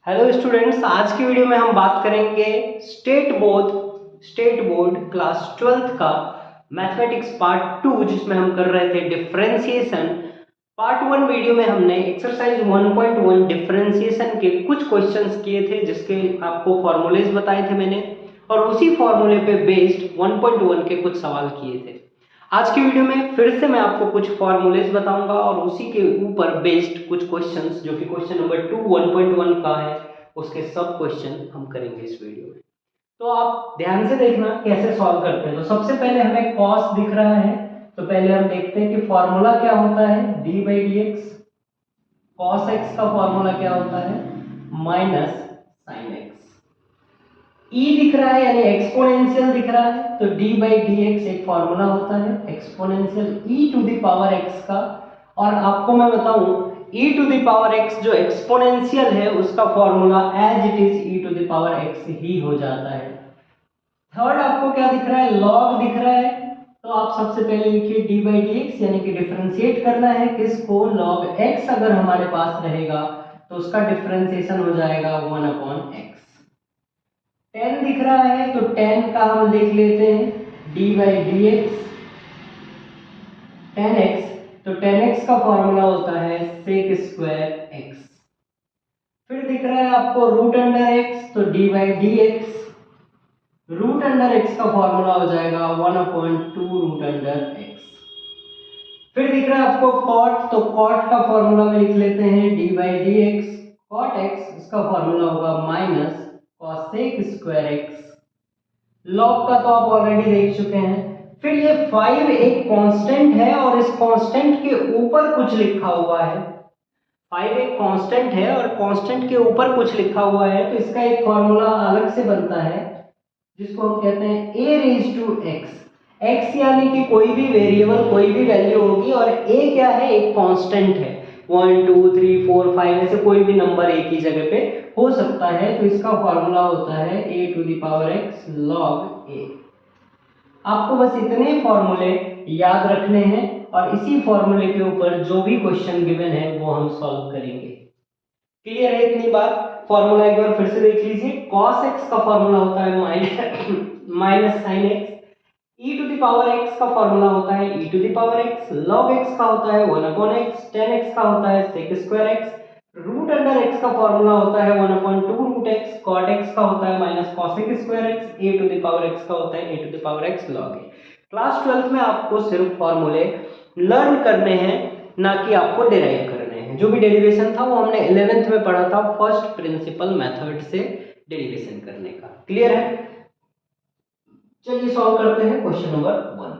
Hello students, आज की video में हम बात करेंगे स्टेट बोर्ड क्लास 12th का मैथमेटिक्स पार्ट 2, जिसमें हम कर रहे थे डिफरेंशिएशन। पार्ट 1 वीडियो में हमने एक्सरसाइज 1.1 डिफरेंशिएशन के कुछ क्वेश्चंस किए थे, जिसके आपको फॉर्मूलेज बताए थे मैंने, और उसी फॉर्मूले पे बेस्ड 1.1 के कुछ सवाल किए थे। आज की वीडियो में फिर से मैं आपको कुछ फॉर्मूलेज बताऊंगा और उसी के ऊपर बेस्ड कुछ क्वेश्चंस, जो कि क्वेश्चन नंबर 2 1.1 का है, उसके सब क्वेश्चन हम करेंगे इस वीडियो में। तो आप ध्यान से देखना कैसे सॉल्व करते हैं। तो सबसे पहले हमें कॉस दिख रहा है, तो पहले हम देखते हैं कि फॉर्मूला क्या होता है। D by d x, cos x का फॉर्मूला क्या होता है, माइनस साइन एक्स। ई दिख रहा है यानी एक्सपोनेंशियल दिख रहा है, तो डी बाई डी एक्स एक फॉर्मूला होता है exponential e to the power x का। और आपको मैं बताऊं, e to the power x जो एक्सपोनेंशियल है उसका formula as it is e to the power x ही हो जाता है। थर्ड आपको क्या दिख रहा है, लॉग दिख रहा है, तो आप सबसे पहले लिखिए डी बाई डी एक्स, यानी कि डिफरेंशिएट करना है किसको, लॉग एक्स अगर हमारे पास रहेगा तो उसका डिफरेंशिएशन हो जाएगा 1/x। 10 दिख रहा है तो 10 का हम लिख लेते हैं d by d x 10x, तो 10x का फॉर्मूला होता है सेक स्क्वायर x। फिर दिख रहा है आपको रूट अंडर x, तो d by d x root under x का फॉर्मूला हो जाएगा 1/2 रूट अंडर x। फिर दिख रहा है आपको cot, तो cot का फॉर्मूला में लिख लेते हैं d by d x cot x, इसका फॉर्मूला होगा minus cosec square x. Log का तो आप ऑलरेडी देख चुके हैं। फिर ये 5 एक कांस्टेंट है और इस कांस्टेंट के ऊपर कुछ लिखा हुआ है। 5 एक कांस्टेंट है और कांस्टेंट के ऊपर कुछ लिखा हुआ है, तो इसका एक फॉर्मूला अलग से बनता है जिसको हम कहते हैं ए रेज टू एक्स। एक्स यानी कि कोई भी वेरिएबल, कोई भी वैल्यू होगी, और ए क्या है, एक कांस्टेंट है। 1 2 3 4 5 ऐसे कोई भी नंबर एक ही जगह पे हो सकता है, तो इसका फॉर्मूला होता है a to the power x log a. आपको बस इतने फॉर्मूले याद रखने हैं और इसी फॉर्मूले के ऊपर जो भी क्वेश्चन गिवन है वो हम सॉल्व करेंगे। क्लियर है इतनी बात? फॉर्मूला एक बार फिर से देख लीजिए। cos x का फॉर्मूला होता है minus sine x। e to the power x का फॉर्मूला होता है e to the power x। log x का होता है 1/x। tan x का होता है sec square x। Root under x का फॉर्मूला होता है 1/2 रूट x। cot x का होता है minus cosec square x। a to the power x का होता है a to the power x log a। Class 12th में आपको सिर्फ फॉर्मूले लर्न करने हैं, ना कि आपको डिराइव करने हैं। जो भी डेरिवेशन था वो हमने 11th में पढ़ा था, फर्स्ट प्रिंसिपल मेथड से डेरिवेशन करने का। क्लियर है? चलिए सॉल्व करते हैं क्वेश्चन नंबर 1।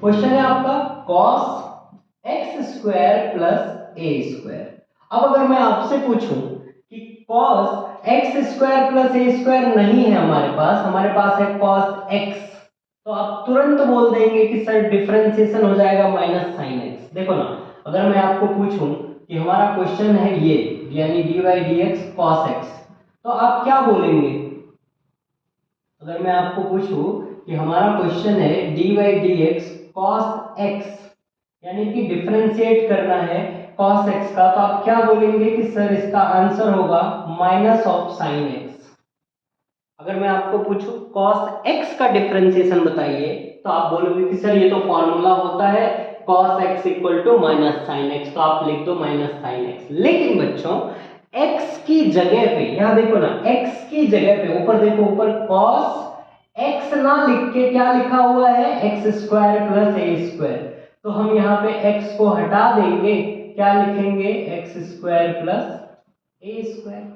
क्वेश्चन है आपका cos x square plus a square. अब अगर मैं आपसे पूछूं कि cos x square plus a square नहीं है हमारे पास है cos x, तो आप तुरंत बोल देंगे कि सर डिफरेंशिएशन हो जाएगा माइनस साइन x। देखो ना, अगर मैं आपको पूछूं कि हमारा क्वेश्चन है ये, यानी D by d x cos x, तो आप क्या बोलेंगे? अगर मैं आपको पूछूं कि हमारा क्वेश्चन है D by d x cos x, यानी कि डिफरेंशिएट करना है कॉस एक्स का, तो आप क्या बोलेंगे कि सर इसका आंसर होगा माइनस ऑफ साइन एक्स। अगर मैं आपको पूछूं cos x का डिफरेंशिएशन बताइए, तो आप बोलोगे कि सर ये तो फॉर्मूला होता है cos x equal to minus sine x, तो आप लिख दो माइनस साइन एक्स। लेकिन बच्चों x की जगह पे, यहां देखो ना, x की जगह पे ऊपर देखो, ऊपर cos x ना लिख के क्या लिखा हुआ है, x square plus a square. तो हम यहाँ पे x को हटा देंगे, क्या लिखेंगे, x square plus a square.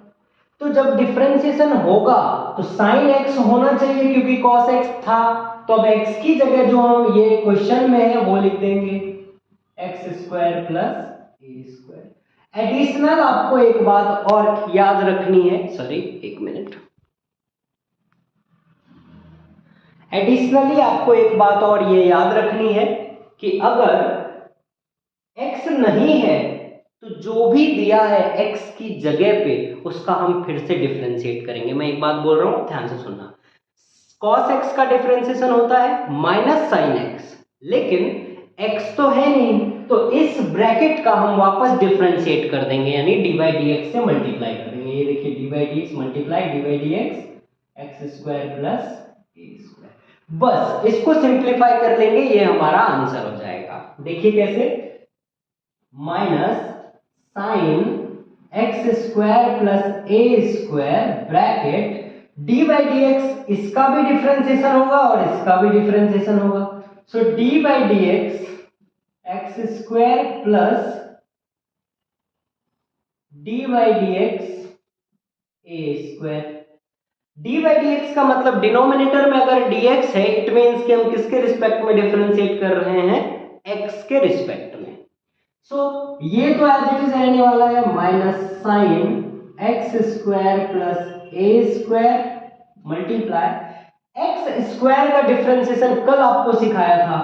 तो जब डिफरेंशिएशन होगा तो साइन x होना चाहिए क्योंकि cos x था, तो अब x की जगह जो हम ये क्वेश्चन में है वो लिख देंगे x square plus a square. Additional आपको एक बात और याद रखनी है, सॉरी एक मिनट, एडिशनली आपको एक बात और ये याद रखनी है कि अगर x नहीं है तो जो भी दिया है x की जगह पे उसका हम फिर से डिफरेंशिएट करेंगे। मैं एक बात बोल रहा हूं, ध्यान से सुनना। cos x का डिफरेंशिएशन होता है माइनस साइन x, लेकिन x तो है नहीं, तो इस ब्रैकेट का हम वापस डिफरेंशिएट कर देंगे, यानी डी बाई डी एक्स से मल्टीप्लाई करेंगे। ये देखिए D by d x multiply D by d x x square plus a square. बस इसको सिंप्लीफाई कर लेंगे, ये हमारा आंसर हो जाएगा। देखिए कैसे, minus sine x square plus a square bracket d by d x, इसका भी डिफरेंशिएशन होगा और इसका भी डिफरेंशिएशन होगा। So d by d x x square plus d by d x a square. D by d x का मतलब denominator में अगर dx है, इट मीन्स कि हम किसके रिस्पेक्ट में डिफरेंशिएट कर रहे हैं, x के रिस्पेक्ट में। सो ये तो एज इट इज रहने वाला है minus sine x square plus a square multiply x square का डिफरेंशिएशन कल आपको सिखाया था,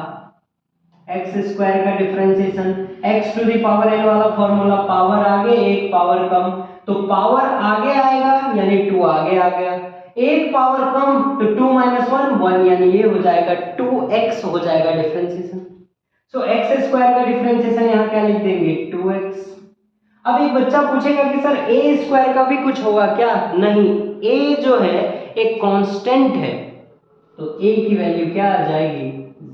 एक्स स्क्वायर का differentiation, x to the power n वाला फॉर्मूला, पावर आगे एक पावर कम, तो पावर आगे आएगा यानी 2 आगे आ गया, एक पावर कम तो 2 माइनस 1 1, यानी ये हो जाएगा 2x हो जाएगा डिफरेंशिएशन। सो एक्स स्क्वायर का डिफरेंशिएशन यहाँ क्या लिख देंगे 2x। अब एक बच्चा पूछेगा कि सर ए स्क्वायर का भी कुछ होगा क्या? नहीं, ए जो है एक कांस्टेंट है, तो ए की वैल्यू क्या आ जाएगी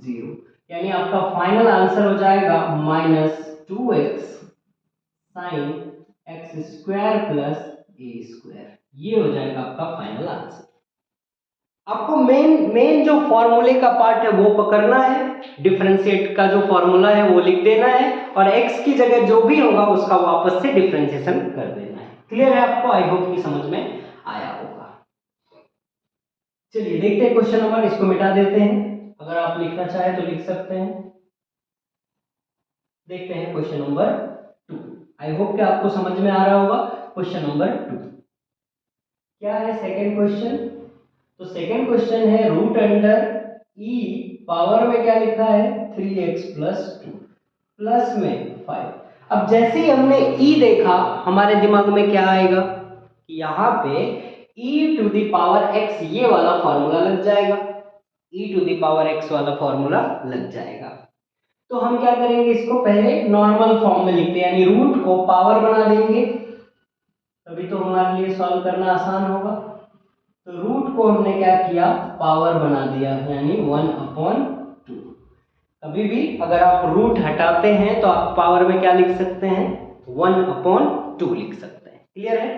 0, यानी आपका फाइनल आंसर हो जाएगा minus 2x sine x square plus a square. ये हो जाएगा आपका फाइनल आंसर। आपको मेन जो फॉर्मूले का पार्ट है वो पकड़ना है, डिफरेंशिएट का जो फॉर्मूला है वो लिख देना है और x की जगह जो भी होगा उसका वापस से डिफरेंशिएशन कर देना है। क्लियर है आपको? आई होप कि समझ में आया होगा। चलिए देखते हैं क्वेश्चन नंबर, इसको मिटा देते हैं, अगर आप लिखना चाहे तो लिख सकते हैं। देखते हैं क्वेश्चन नंबर 2। आई होप कि आपको समझ में आ रहा होगा। क्वेश्चन नंबर 2 क्या है? Second question. तो सेकेंड क्वेश्चन है रूट अंडर e पावर में क्या लिखा है 3x प्लस 2 प्लस में 5। अब जैसे ही हमने e देखा हमारे दिमाग में क्या आएगा कि यहाँ पे e to the power x ये वाला फॉर्मूला लग जाएगा, e to the power x वाला फॉर्मूला लग जाएगा। तो हम क्या करेंगे, इसको पहले नॉर्मल फॉर्म में लिखते हैं, यानी रूट को पावर बना देंगे, तभी तो हमारे लिए सॉल्व करना आसान होगा। तो रूट को हमने क्या किया, पावर बना दिया, यानी 1/2। कभी भी अगर आप रूट हटाते हैं तो आप पावर में क्या लिख सकते हैं 1/2 लिख सकते हैं। क्लियर है?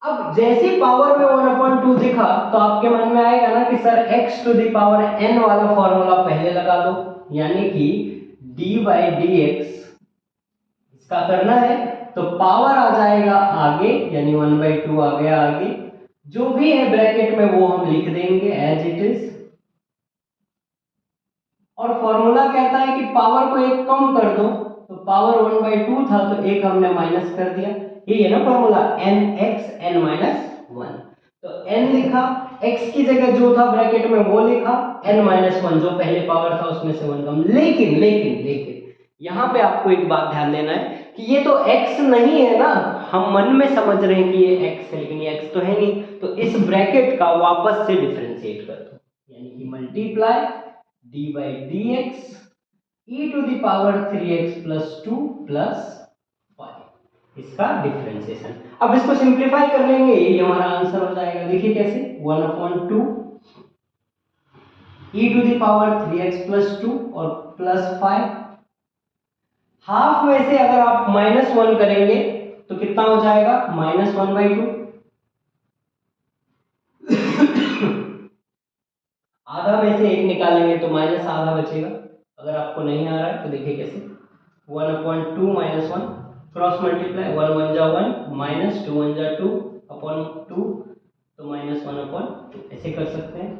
अब जैसे पावर में 1/2 दिखा तो आपके मन में आएगा ना कि sir x to the power n वाला फॉर्मूला पहले लगा दो, यानी कि d बाई डी एक्स इसका करना है तो पावर आ जाएगा आगे, यानी 1/2 आ गया आगे, जो भी है ब्रैकेट में वो हम लिख देंगे एज इट इज। और फॉर्मूला कहता है कि पावर को एक कम कर दो, तो पावर 1/2 था तो एक हमने माइनस कर दिया, ये है ना फॉर्मूला nx n माइनस 1। तो n लिखा, x की जगह जो था ब्रैकेट में वो लिखा, n माइनस 1 जो पहले पावर था उसमें से 1 कम। लेकिन लेकिन लेकिन यहाँ पे आपको एक बात ध्यान देना है कि ये तो x नहीं है ना, हम मन में समझ रहे हैं कि ये x है, लेकिन ये x तो है नहीं, तो इस ब्रैकेट का वापस से डिफरेंशिएट कर दो, यानी कि multiply d by d x e to the power 3x plus 2 plus 5, इसका डिफरेंशिएशन। अब इसको सिंप्लीफाई कर लेंगे, ये हमारा आंसर हो जाएगा। देखिए कैसे, 1/2 e to the power 3x plus 2 और प्लस 5। हाफ में से अगर आप -1 करेंगे तो कितना हो जाएगा -1/2। आधा में से 1 निकालेंगे तो माइनस आधा बचेगा। अगर आपको नहीं आ रहा है तो देखिए कैसे, 1/2 -1 क्रॉस मल्टीप्लाई, 1 1 जा 1 माइनस 2 1 जा 2/2 तो -1/2 ऐसे कर सकते हैं।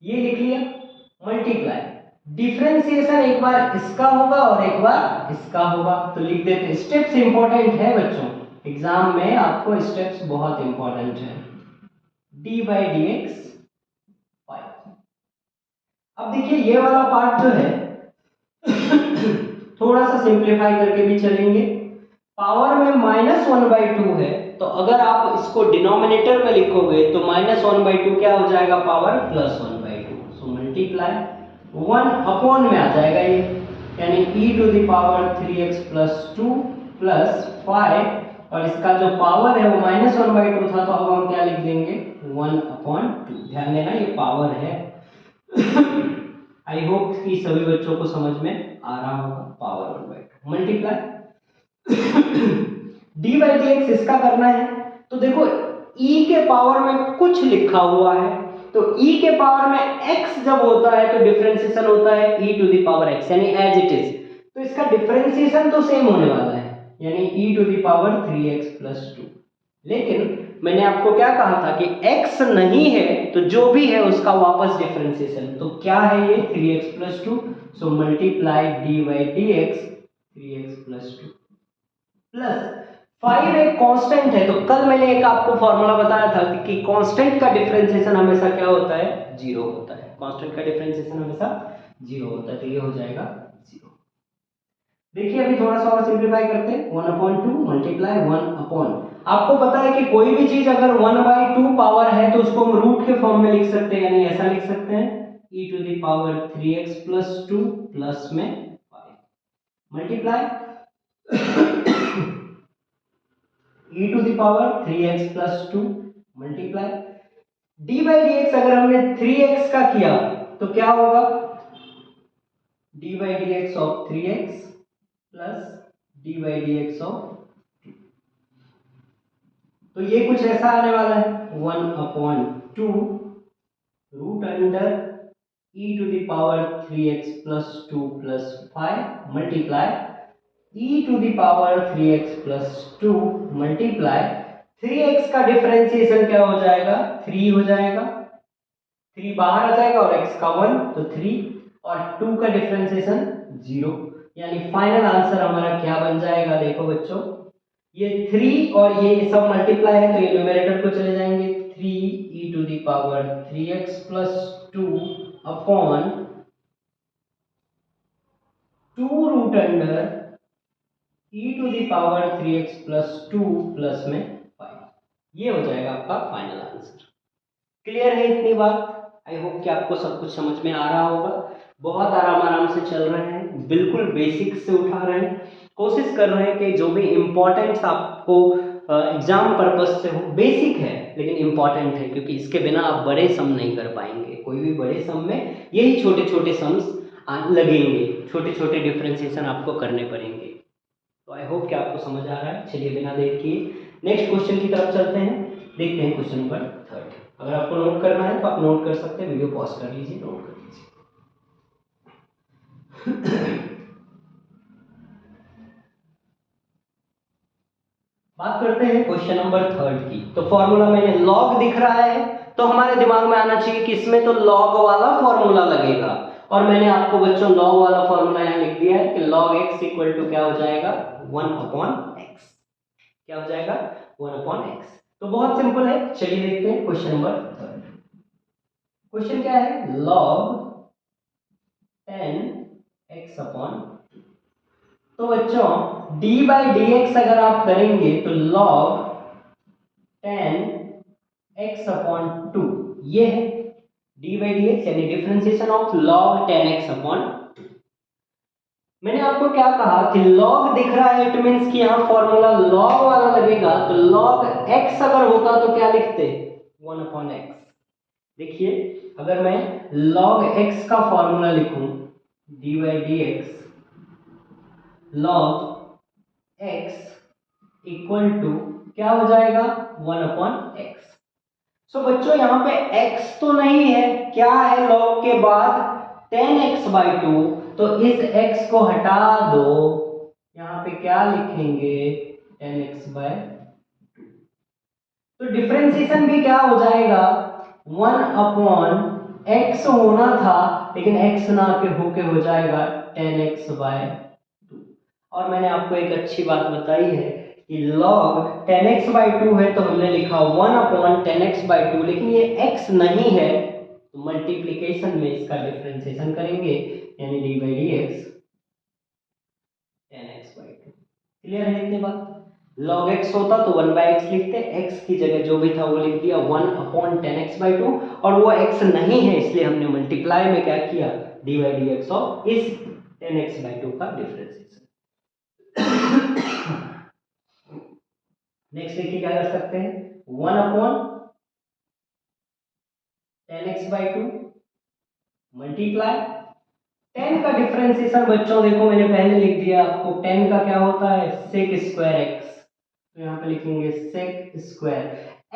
ये लिख लिया। मल्टीप्लाई, डिफरेंशिएशन एक बार इसका होगा और एक बार इसका होगा, तो लिख देते हैं। स्टेप्स इंपॉर्टेंट है बच्चों, एग्जाम में आपको स्टेप्स बहुत इंपॉर्टेंट है। d by d x 5। अब देखिए ये वाला पार्ट जो है थोड़ा सा सिंप्लीफाई करके भी चलेंगे। पावर में -1/2 है, तो अगर आप इसको डिनोमिनेटर में लिखोगे तो -1/2 क्या हो जाएगा, पावर +1/2। सो मल्टीप्लाई 1 में आ जाएगा ये, यानी e to the power 3x plus 2 plus 5 और इसका जो पावर है वो -1/2 था, तो अब हम क्या लिख देंगे 1/2। ध्यान देना ये पावर है। आई होप कि सभी बच्चों को समझ में आ रहा होगा। पावर 1/2 मल्टीप्लाई d/dx इसका करना है। तो देखो e के पावर में कुछ लिखा हुआ है, तो e के पावर में x जब होता है तो डिफरेंशिएशन होता है e⁻x, यानी एज इट इज। तो इसका डिफरेंशिएशन तो सेम होने वाला है, यानी e⁻3x+2। लेकिन मैंने आपको क्या कहा था कि x नहीं है तो जो भी है उसका वापस डिफरेंशिएशन। तो क्या है ये 3x+2, so multiply d/dx 3x+2 plus 5 एक कांस्टेंट है। तो कल मैंने एक आपको फॉर्मूला बताया था कि कांस्टेंट का डिफरेंशिएशन हमेशा क्या होता है, 0 होता है। कांस्टेंट का डिफरेंशिएशन हमेशा 0 होता है, तो ये हो जाएगा 0। देखिए अभी थोड़ा सा और सिंपलीफाई करते हैं। 1/2 मल्टीप्लाई 1/, आपको पता है कि कोई भी चीज अगर 1/2 पावर है तो उसको हम रूट के फॉर्म में लिख सकते हैं, यानी ऐसा लिख सकते हैं e⁻3x+2 प्लस में 5 मल्टीप्लाई e⁻3x+2 मल्टीप्लाई d/dx। अगर हमने 3x का किया तो क्या होगा, d/dx of 3x plus d/dx of, तो ये कुछ ऐसा आने वाला है 1/2 root under e⁻3x+2 plus 5 multiply e⁻3x+2 multiply 3x का डिफरेंशिएशन क्या हो जाएगा, 3 हो जाएगा, 3 बाहर आ जाएगा और x का 1 तो 3 और 2 का डिफरेंशिएशन 0, यानी फाइनल आंसर हमारा क्या बन जाएगा। देखो बच्चों ये 3 और ये सब मल्टीप्लाई है तो ये न्यूमरेटर को चले जाएंगे, 3e⁻3x+2 upon 2 root under e⁻3x+2 plus में 5। ये हो जाएगा आपका फाइनल आंसर। क्लियर है इतनी बात? आई होप कि आपको सब कुछ समझ में आ रहा होगा। बहुत आराम से चल रहे हैं, बिल्कुल बेसिक से उठा रहे हैं, कोशिश कर रहे हैं कि जो भी इम्पोर्टेंट्स आपको एग्जाम पर्पस से हो, बेसिक है लेकिन इम्पोर्टेंट है, क्योंकि इसके बिना आप बड़े सम नहीं कर पाएंगे। कोई भी बड़े सम में यही छोटे छोटे सम्स लगेंगे, छोटे छोटे डिफरेंशिएशन आपको करने पड़ेंगे। तो आई होप कि आपको समझ आ रहा है। चलिए बिना देर किए नेक्स्ट क्वेश्चन की तरफ चलते हैं, देखते हैं क्वेश्चन नंबर 3। अगर आपको नोट करना है तो आप नोट कर सकते हैं, वीडियो पॉज कर लीजिए, नोट कर लीजिए। बात करते हैं क्वेश्चन नंबर 3 की। तो फॉर्मूला मैंने लॉग दिख रहा है तो हमारे दिमाग में आना चाहिए कि इसमें तो लॉग वाला फॉर्मूला लगेगा, और मैंने आपको बच्चों लॉग वाला फॉर्मूला यहाँ लिख दिया है कि log x इक्वल टू क्या हो जाएगा 1/x। क्या हो जाएगा 1/x। तो बहुत सिंपल है, चलिए देखते हैं क्वेश्चन नंबर 3। क्वेश्चन क्या है, log 10x/, तो बच्चों d/dx अगर आप करेंगे तो log 10x/2 ये है d/dx, यानी डिफरेंशिएशन ऑफ log 10x/2। मैंने आपको क्या कहा कि log दिख रहा है, इट मींस कि यहां फॉर्मूला log वाला लगेगा। तो log x अगर होता तो क्या लिखते 1/x। देखिए अगर मैं log x का फॉर्मूला लिखूं d/dx log x equal to क्या हो जाएगा 1/x। सो बच्चों यहाँ पे x तो नहीं है, क्या है log के बाद 10x/2, तो इस x को हटा दो, यहाँ पे क्या लिखेंगे 10x/2। तो डिफरेंशिएशन भी क्या हो जाएगा 1/x होना था लेकिन x ना के होके हो जाएगा 10x/2। और मैंने आपको एक अच्छी बात बताई है कि log 10x/2 है तो हमने लिखा 1/10x/2, लेकिन ये x नहीं है तो मल्टीप्लिकेशन में इसका डिफरेंशिएशन करेंगे, यानी d/dx 10x/2। क्लियर है इतनी बात? log x होता तो 1/x लिखते, x की जगह जो भी था वो लिख दिया 1/10x/2, और वो x नहीं है इसलिए हमने मल्टीप्लाई में क्या किया d/dx ऑफ इस 10x/2 का डिफरेंशिएशन। नेक्स्ट देखिए क्या कर सकते हैं, 1/10x/2 मल्टीप्लाई 10 का डिफरेंशिएशन बच्चों देखो मैंने पहले लिख दिया आपको, 10 का क्या होता है सेक स्क्वायर एक्स, तो यहाँ पे लिखेंगे सेक स्क्वायर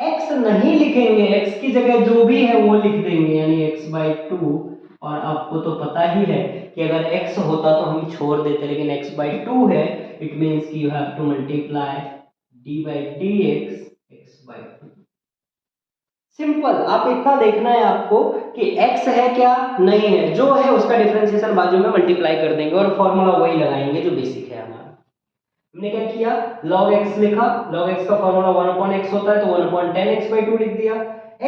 एक्स, नहीं लिखेंगे एक्स की जगह जो भी है वो लिख देंगे यानी x/2, और आपको तो पता ही है कि अगर x होता तो हम छोड़ देते, लेकिन x/2 है, इट मींस कि you have to multiply d/dx x/2। Simple, आप इतना देखना है आपको कि x है क्या नहीं है, जो है उसका डिफरेंशिएशन बाजू में मल्टीप्लाई कर देंगे और फॉर्मूला वही लगाएंगे जो बेसिक है हमारा। हमने क्या किया, log x लिखा, log x का फॉर्मूला 1/x होता है तो 1/10x/2 लिख दिया,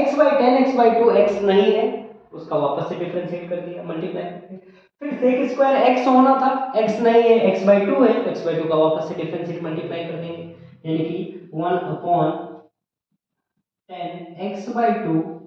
x/10x/2 x नहीं है उसका वापस से डिफरेंशिएट कर दिया मल्टीप्लाई करके, फिर sec स्क्वायर x होना था, x नहीं है x/2 है तो x/2 का वापस से डिफरेंशिएट मल्टीप्लाई कर देंगे, यानी कि 1/10x/2